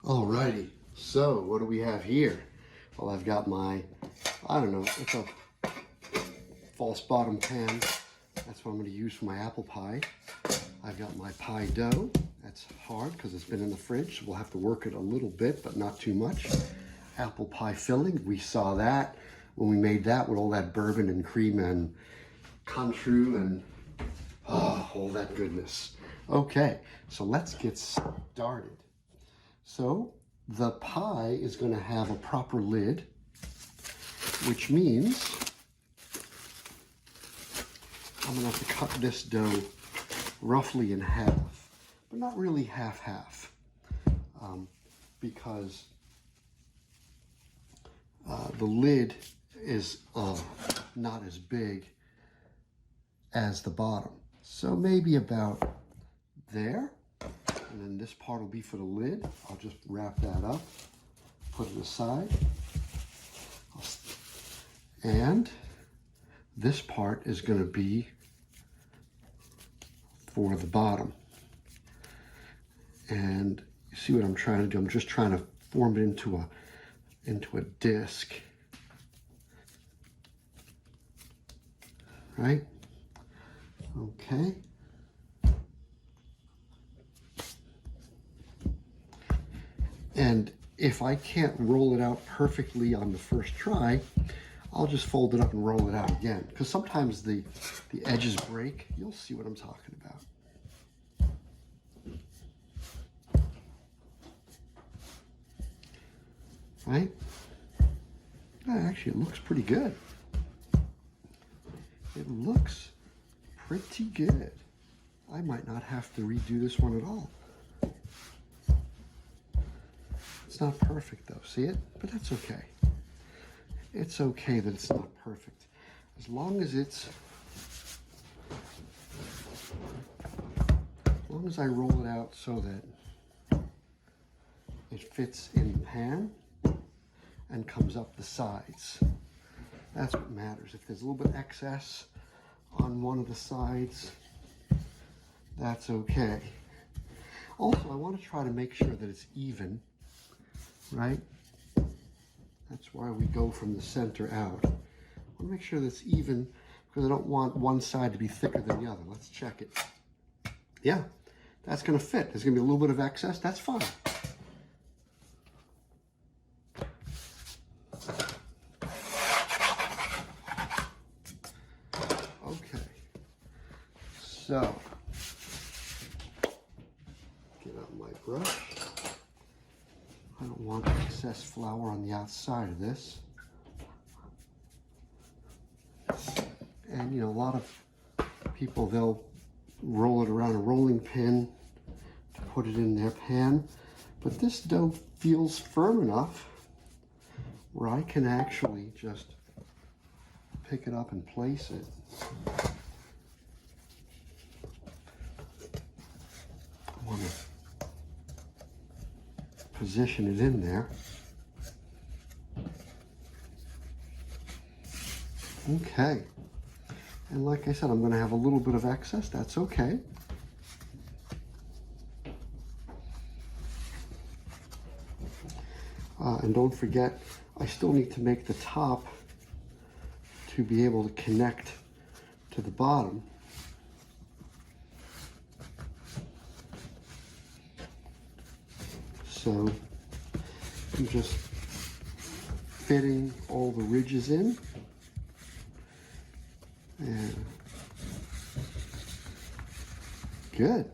Alrighty, so what do we have here? Well, I've got my, I don't know, it's a false bottom pan. That's what I'm going to use for my apple pie. I've got my pie dough. That's hard because it's been in the fridge, so we'll have to work it a little bit, but not too much. Apple pie filling, we saw that when we made that with all that bourbon and cream and controu and all that goodness. Okay, so let's get started. So the pie is going to have a proper lid, which means I'm going to have to cut this dough roughly in half, but not really half-half, because the lid is not as big as the bottom. So maybe about there. And then this part will be for the lid. I'll just wrap that up, put it aside. And this part is going to be for the bottom. And you see what I'm trying to do? I'm just trying to form it into a disc. Right? Okay. And if I can't roll it out perfectly on the first try, I'll just fold it up and roll it out again. Because sometimes the edges break. You'll see what I'm talking about. Right? Actually, it looks pretty good. It looks pretty good. I might not have to redo this one at all. It's not perfect though, see it? But that's okay. It's okay that it's not perfect. As long as I roll it out so that it fits in the pan and comes up the sides. That's what matters. If there's a little bit excess on one of the sides, that's okay. Also, I want to try to make sure that it's even. Right? That's why we go from the center out. I want to make sure that's even because I don't want one side to be thicker than the other. Let's check it. Yeah, that's going to fit. There's going to be a little bit of excess. That's fine. Okay. So, get out my brush. I don't want excess flour on the outside of this. And you know, a lot of people, they'll roll it around a rolling pin to put it in their pan. But this dough feels firm enough where I can actually just pick it up and place it. I want to position it in there. Okay. And like I said, I'm going to have a little bit of excess. That's okay. And don't forget, I still need to make the top to be able to connect to the bottom. So I'm just fitting all the ridges in. And good.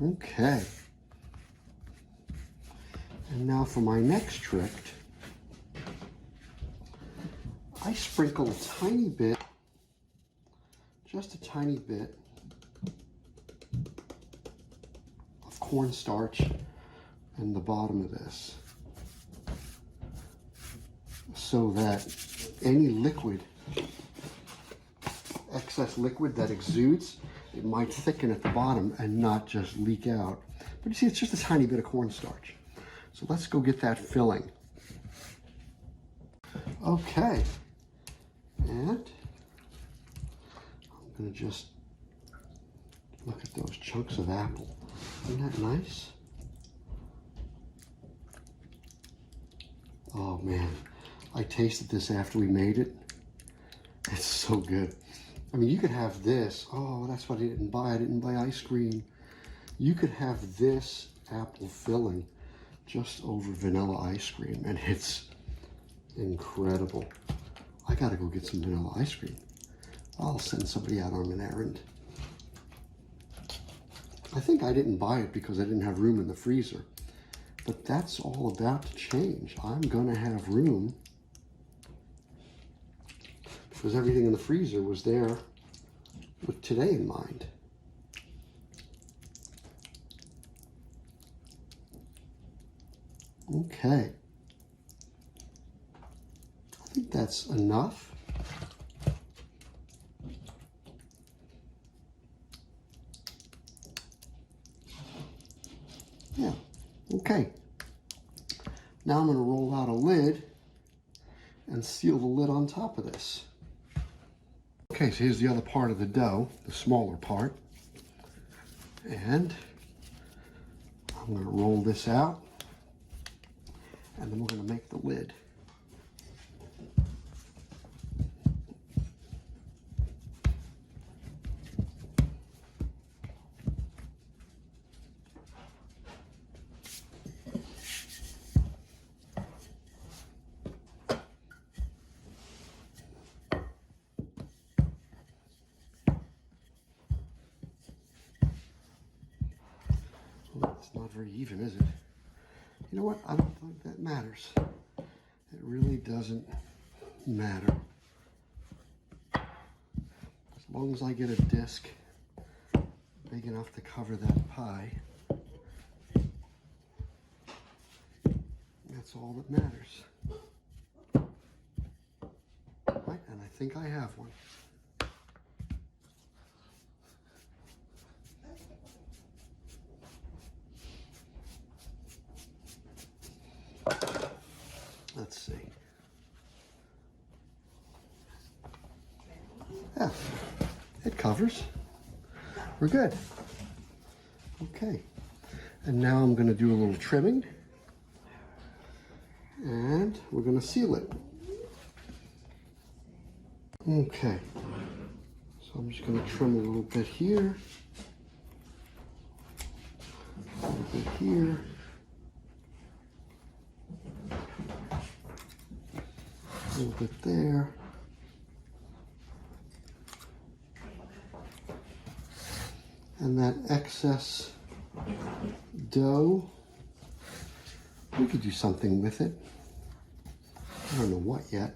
Okay. And now for my next trick, I sprinkle a tiny bit, just a tiny bit of cornstarch in the bottom of this, so that any liquid, excess liquid that exudes, it might thicken at the bottom and not just leak out. But you see, it's just a tiny bit of cornstarch. So let's go get that filling. Okay, and I'm going to just Look at those chunks of apple. Isn't that nice? Oh man, I tasted this after we made it. It's so good. I mean, you could have this. Oh, that's what I didn't buy. I didn't buy ice cream. You could have this apple filling just over vanilla ice cream, and it's incredible. I gotta go get some vanilla ice cream. I'll send somebody out on an errand. I think I didn't buy it because I didn't have room in the freezer. But that's all about to change. I'm gonna have room because everything in the freezer was there with today in mind. Okay. I think that's enough. Yeah. Okay, now I'm going to roll out a lid and seal the lid on top of this. Okay, so here's the other part of the dough, the smaller part. And I'm going to roll this out, and then we're going to make the lid. It's not very even, is it? You know what? I don't think that matters. It really doesn't matter. As long as I get a disc big enough to cover that pie, that's all that matters. Right, and I think I have one. Let's see. Yeah, it covers. We're good. Okay. And now I'm going to do a little trimming. And we're going to seal it. Okay. So I'm just going to trim a little bit here. A little bit here. A little bit there. And that excess dough, we could do something with it. I don't know what yet,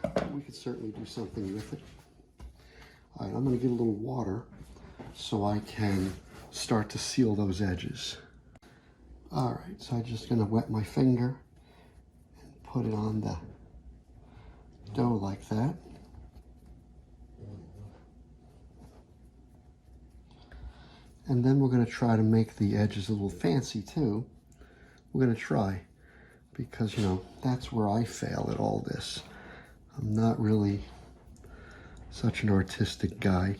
but we could certainly do something with it. All right, I'm going to get a little water so I can start to seal those edges. All right, so I'm just going to wet my finger and put it on the dough like that. And then we're going to try to make the edges a little fancy too. We're going to try because, you know, that's where I fail at all this. I'm not really such an artistic guy.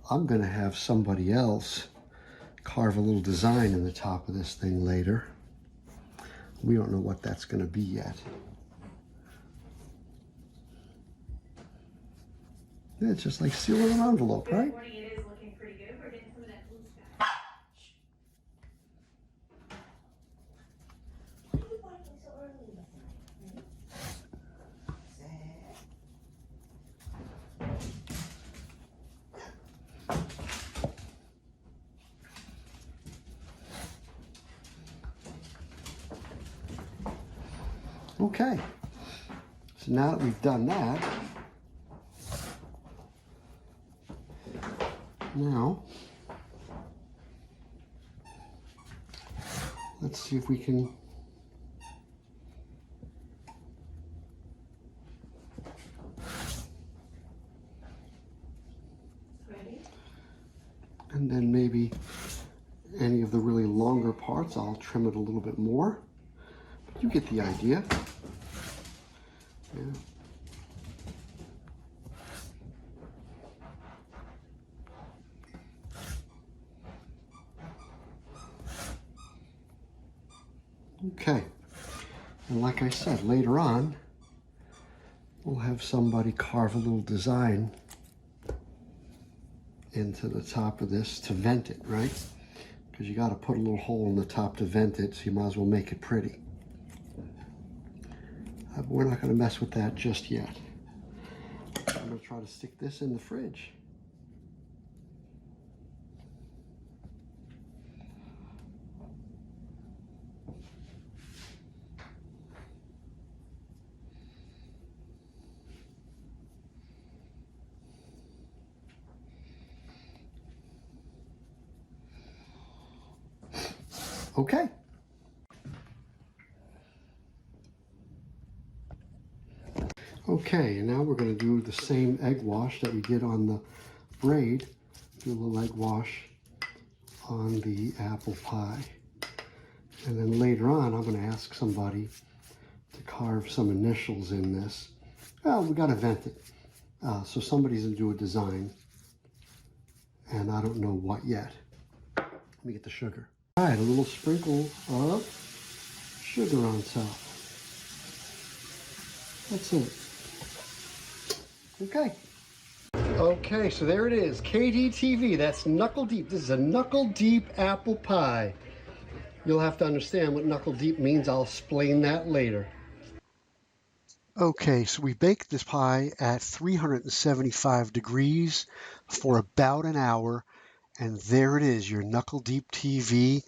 I'm going to have somebody else carve a little design in the top of this thing later. We don't know what that's going to be yet. Yeah, it's just like sealing an envelope, right? It is looking pretty good. We're getting some of that blue sky. Okay, so now that we've done that, now let's see if we can and then maybe any of the really longer parts, I'll trim it a little bit more. But you get the idea. Yeah. Okay, and like I said, later on, we'll have somebody carve a little design into the top of this to vent it, right? Because you got to put a little hole in the top to vent it, so you might as well make it pretty. But we're not going to mess with that just yet. I'm going to try to stick this in the fridge. Okay. Okay, and now we're going to do the same egg wash that we did on the braid. Do a little egg wash on the apple pie. And then later on, I'm going to ask somebody to carve some initials in this. Well, we got to vent it. So somebody's going to do a design. And I don't know what yet. Let me get the sugar. All right, a little sprinkle of sugar on top. That's it. Okay. Okay, so there it is. KDTV, that's knuckle deep. This is a knuckle deep apple pie. You'll have to understand what knuckle deep means. I'll explain that later. Okay, so we baked this pie at 375 degrees for about an hour. And there it is, your knuckle deep TV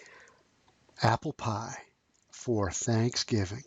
apple pie for Thanksgiving.